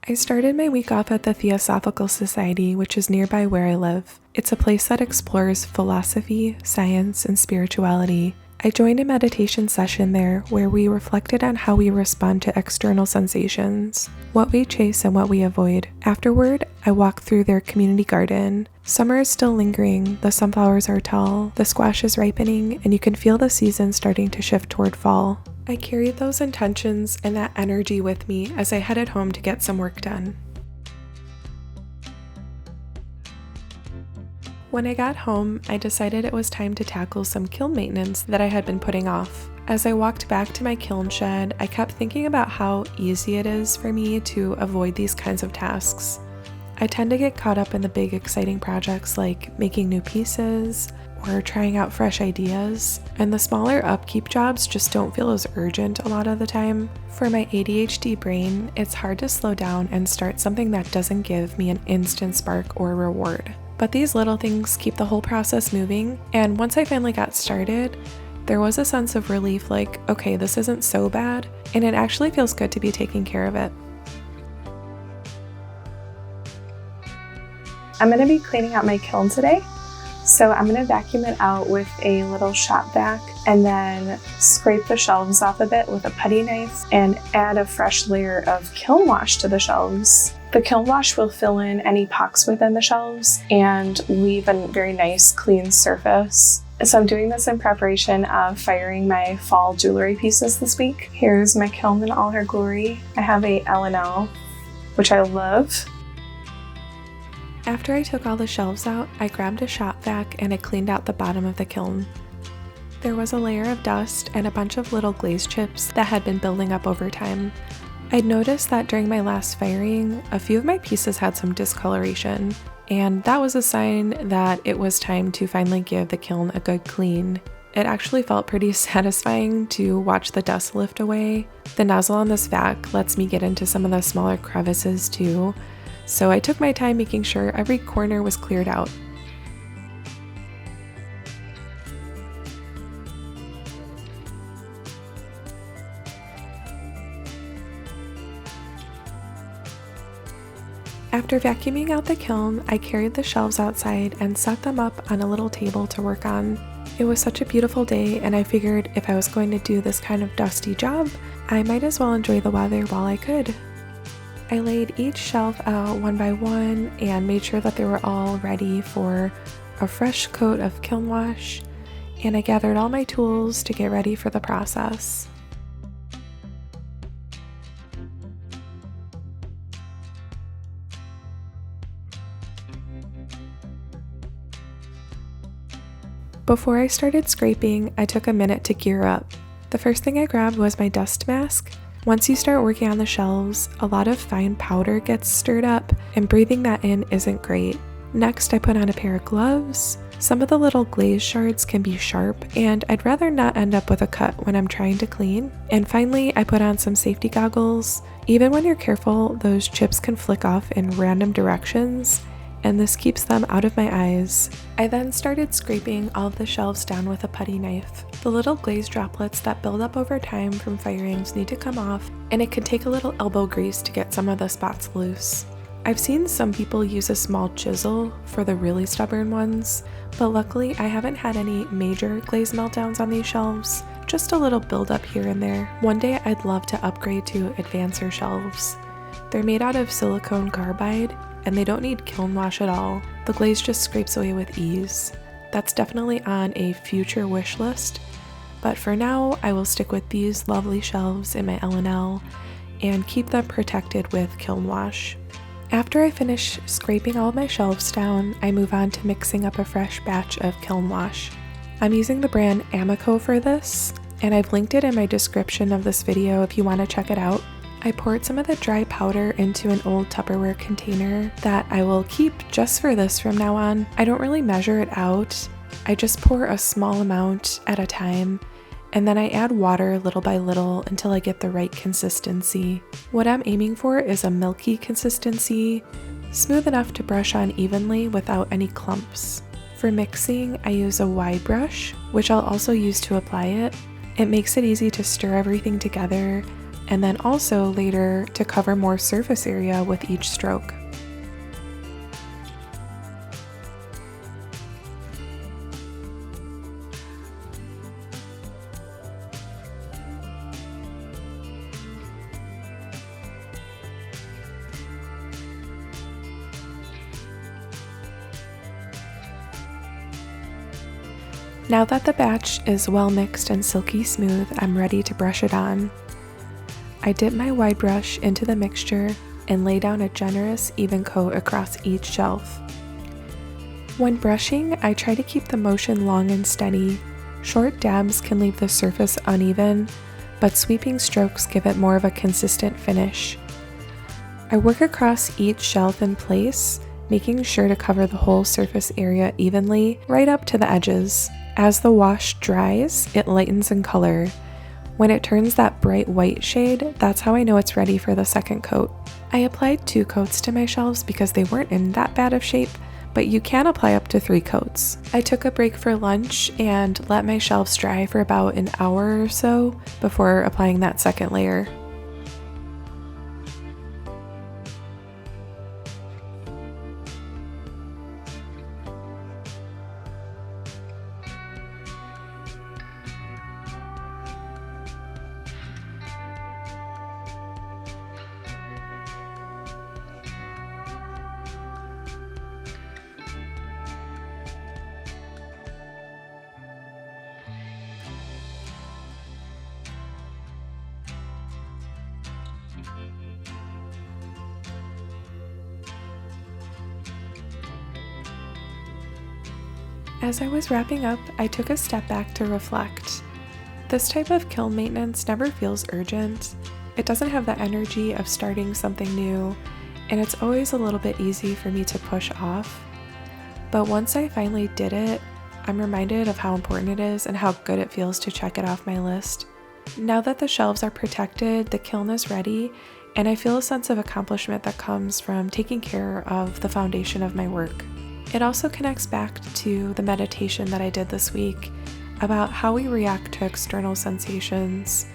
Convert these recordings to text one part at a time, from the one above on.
I started my week off at the Theosophical Society, which is nearby where I live. It's a place that explores philosophy, science, and spirituality. I joined a meditation session there where we reflected on how we respond to external sensations, what we chase and what we avoid. Afterward, I walked through their community garden. Summer is still lingering, the sunflowers are tall, the squash is ripening, and you can feel the season starting to shift toward fall. I carried those intentions and that energy with me as I headed home to get some work done. When I got home, I decided it was time to tackle some kiln maintenance that I had been putting off. As I walked back to my kiln shed, I kept thinking about how easy it is for me to avoid these kinds of tasks. I tend to get caught up in the big exciting projects like making new pieces or trying out fresh ideas, and the smaller upkeep jobs just don't feel as urgent a lot of the time. For my ADHD brain, it's hard to slow down and start something that doesn't give me an instant spark or reward. But these little things keep the whole process moving, and once I finally got started, there was a sense of relief like, okay, this isn't so bad, and it actually feels good to be taking care of it. I'm going to be cleaning out my kiln today. So I'm going to vacuum it out with a little shop vac and then scrape the shelves off a bit with a putty knife and add a fresh layer of kiln wash to the shelves. The kiln wash will fill in any pocks within the shelves and leave a very nice clean surface. So I'm doing this in preparation of firing my fall jewelry pieces this week. Here's my kiln in all her glory. I have a L&L, which I love. After I took all the shelves out, I grabbed a shop vac and I cleaned out the bottom of the kiln. There was a layer of dust and a bunch of little glaze chips that had been building up over time. I'd noticed that during my last firing, a few of my pieces had some discoloration, and that was a sign that it was time to finally give the kiln a good clean. It actually felt pretty satisfying to watch the dust lift away. The nozzle on this vac lets me get into some of the smaller crevices too, so I took my time making sure every corner was cleared out. After vacuuming out the kiln, I carried the shelves outside and set them up on a little table to work on. It was such a beautiful day, and I figured if I was going to do this kind of dusty job, I might as well enjoy the weather while I could. I laid each shelf out one by one and made sure that they were all ready for a fresh coat of kiln wash, and I gathered all my tools to get ready for the process. Before I started scraping, I took a minute to gear up. The first thing I grabbed was my dust mask. Once you start working on the shelves, a lot of fine powder gets stirred up, and breathing that in isn't great. Next, I put on a pair of gloves. Some of the little glaze shards can be sharp, and I'd rather not end up with a cut when I'm trying to clean. And finally, I put on some safety goggles. Even when you're careful, those chips can flick off in random directions, and this keeps them out of my eyes. I then started scraping all of the shelves down with a putty knife. The little glaze droplets that build up over time from firings need to come off, and it can take a little elbow grease to get some of the spots loose. I've seen some people use a small chisel for the really stubborn ones, but luckily I haven't had any major glaze meltdowns on these shelves, just a little buildup here and there. One day I'd love to upgrade to advancer shelves. They're made out of silicone carbide, and they don't need kiln wash at all. The glaze just scrapes away with ease. That's definitely on a future wish list, but for now I will stick with these lovely shelves in my L&L and keep them protected with kiln wash. After I finish scraping all of my shelves down, I move on to mixing up a fresh batch of kiln wash. I'm using the brand Amico for this, and I've linked it in my description of this video if you want to check it out. I poured some of the dry powder into an old Tupperware container that I will keep just for this from now on. I don't really measure it out. I just pour a small amount at a time, and then I add water little by little until I get the right consistency. What I'm aiming for is a milky consistency, smooth enough to brush on evenly without any clumps. For mixing, I use a wide brush, which I'll also use to apply it. It makes it easy to stir everything together, and then also later to cover more surface area with each stroke. Now that the batch is well mixed and silky smooth, I'm ready to brush it on. I dip my wide brush into the mixture and lay down a generous, even coat across each shelf. When brushing, I try to keep the motion long and steady. Short dabs can leave the surface uneven, but sweeping strokes give it more of a consistent finish. I work across each shelf in place, making sure to cover the whole surface area evenly, right up to the edges. As the wash dries, it lightens in color. When it turns that bright white shade, that's how I know it's ready for the second coat. I applied 2 coats to my shelves because they weren't in that bad of shape, but you can apply up to 3 coats. I took a break for lunch and let my shelves dry for about an hour or so before applying that second layer. As I was wrapping up, I took a step back to reflect. This type of kiln maintenance never feels urgent. It doesn't have the energy of starting something new, and it's always a little bit easy for me to push off. But once I finally did it, I'm reminded of how important it is and how good it feels to check it off my list. Now that the shelves are protected, the kiln is ready, and I feel a sense of accomplishment that comes from taking care of the foundation of my work. It also connects back to the meditation that I did this week about how we react to external sensations.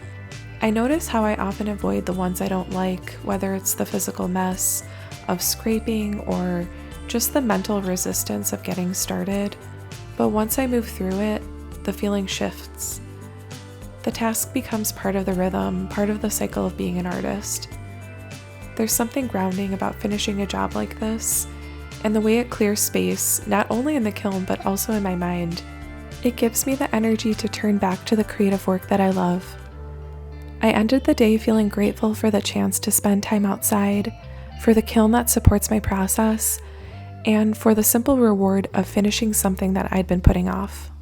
I notice how I often avoid the ones I don't like, whether it's the physical mess of scraping or just the mental resistance of getting started. But once I move through it, the feeling shifts. The task becomes part of the rhythm, part of the cycle of being an artist. There's something grounding about finishing a job like this, and the way it clears space, not only in the kiln but also in my mind. It gives me the energy to turn back to the creative work that I love. I ended the day feeling grateful for the chance to spend time outside, for the kiln that supports my process, and for the simple reward of finishing something that I'd been putting off.